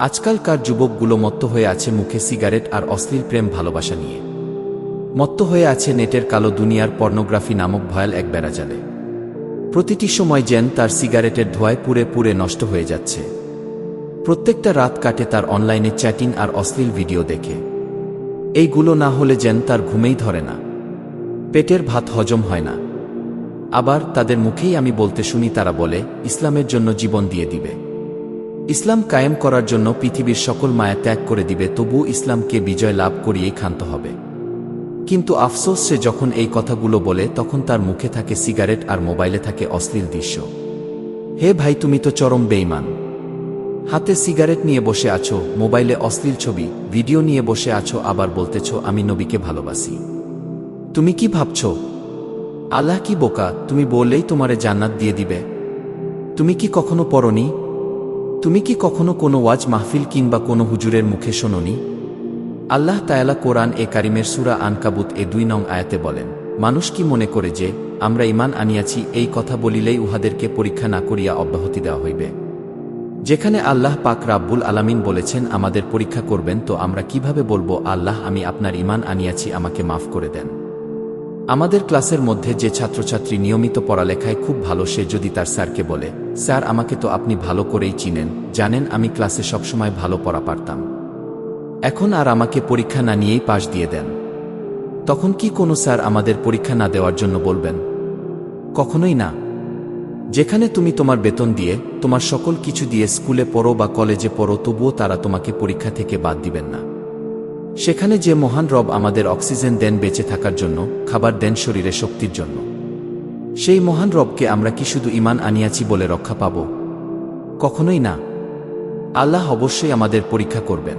আজকালকার যুবকগুলো মত্ত হয়ে আছে মুখে সিগারেট আর অশ্লীল প্রেম ভালোবাসা নিয়ে। মত্ত হয়ে আছে নেটের কালো দুনিয়ার পর্নোগ্রাফি নামক ভয়াল এক বেড়াজালে। প্রতিটি সময় যেন তার সিগারেটের ধোঁয়ায় পুড়ে পুড়ে নষ্ট হয়ে যাচ্ছে। প্রত্যেকটা রাত কাটে তার অনলাইনে চ্যাটিং আর অশ্লীল ভিডিও দেখে। এইগুলো না হলে যেন তার ঘুমেই ধরে না, পেটের ভাত হজম হয় না। আবার তাদের মুখেই আমি বলতে শুনি, তারা বলে ইসলামের জন্য জীবন দিয়ে দিবে, ইসলাম কায়েম করার জন্য পৃথিবীর সকল মায়া ত্যাগ করে দিবে, তবু ইসলামকে বিজয় লাভ করিয়েই ক্ষান্ত হবে। কিন্তু আফসোস, সে যখন এই কথাগুলো বলে তখন তার মুখে থাকে সিগারেট আর মোবাইলে থাকে অশ্লীল দৃশ্য। হে ভাই, তুমি তো চরম বেঈমান। হাতে সিগারেট নিয়ে বসে আছো, মোবাইলে অশ্লীল ছবি ভিডিও নিয়ে বসে আছো, আবার বলতেছ আমি নবীকে ভালোবাসি। তুমি কি ভাবছ আল্লাহ কি বোকা? তুমি বললেই তোমারে জান্নাত দিয়ে দিবে? তুমি কি কখনো পড়নি? তুমি কি কখনো কোনো ওয়াজ মাহফিল কিংবা কোনো হুজুরের মুখে শোনোনি? আল্লাহ তায়ালা কোরআন এ কারিমের সূরা আনকাবুত এ ২ নং আয়াতে বলেন, মানুষ কি মনে করে যে আমরা ঈমান আনিয়াছি, এই কথা বলিলেই উহাদেরকে পরীক্ষা না করিয়া অব্যাহতি দেওয়া হইবে? যেখানে আল্লাহ পাক রাব্বুল আলামিন বলেছেন আমাদের পরীক্ষা করবেন, তো আমরা কিভাবে বলবো আল্লাহ আমি আপনার ঈমান আনিয়াছি, আমাকে মাফ করে দেন? আমাদের ক্লাসের মধ্যে যে ছাত্রছাত্রী নিয়মিত পড়ালেখায় খুব ভালো, সে যদি তার স্যারকে বলে, স্যার আমাকে তো আপনি ভালো করেই চিনেন, জানেন আমি ক্লাসে সবসময় ভালো পড়া পারতাম, এখন আর আমাকে পরীক্ষা না নিয়েই পাশ দিয়ে দেন, তখন কি কোনো স্যার আমাদের পরীক্ষা না দেওয়ার জন্য বলবেন? কখনোই না। যেখানে তুমি তোমার বেতন দিয়ে, তোমার সকল কিছু দিয়ে স্কুলে পড়ো বা কলেজে পড়ো, তবুও তারা তোমাকে পরীক্ষা থেকে বাদ দিবেন না। সেখানে যে মহান রব আমাদের অক্সিজেন দেন বেঁচে থাকার জন্য, খাবার দেন শরীরে শক্তির জন্য, সেই মহান রবকে আমরা কি শুধু ঈমান আনিয়াছি বলে রক্ষা পাব? কখনোই না। আল্লাহ অবশ্যই আমাদের পরীক্ষা করবেন।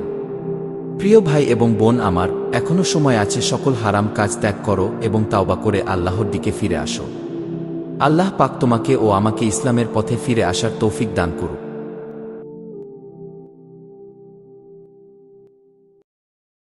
প্রিয় ভাই এবং বোন আমার, এখনো সময় আছে, সকল হারাম কাজ ত্যাগ করো এবং তাওবা করে আল্লাহর দিকে ফিরে আসো। আল্লাহ পাক তোমাকে ও আমাকে ইসলামের পথে ফিরে আসার তৌফিক দান করুক।